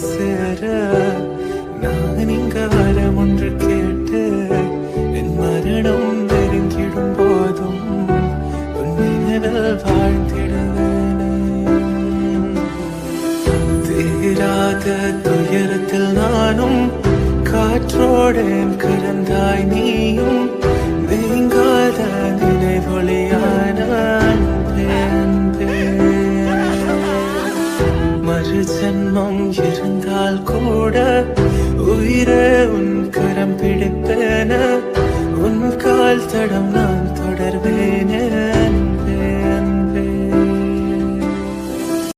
சேர நான் இங்க வரம் ஒன்று கேட்டு என் மரணம் நெருங்கிடும் போதும் உன் நினைவில் வாழ்ந்திடுவேனே. தீராத துயரத்தில் நானும் காற்றோடேன் கலந்தாய் நீயும் நீங்காத நினைவொளியான மறு ஜென்மம் இருந்தால் கூட உயிரே உன் கரம் பிடிப்பேன உன் கால் தடம் நான் தொடர்வேனே.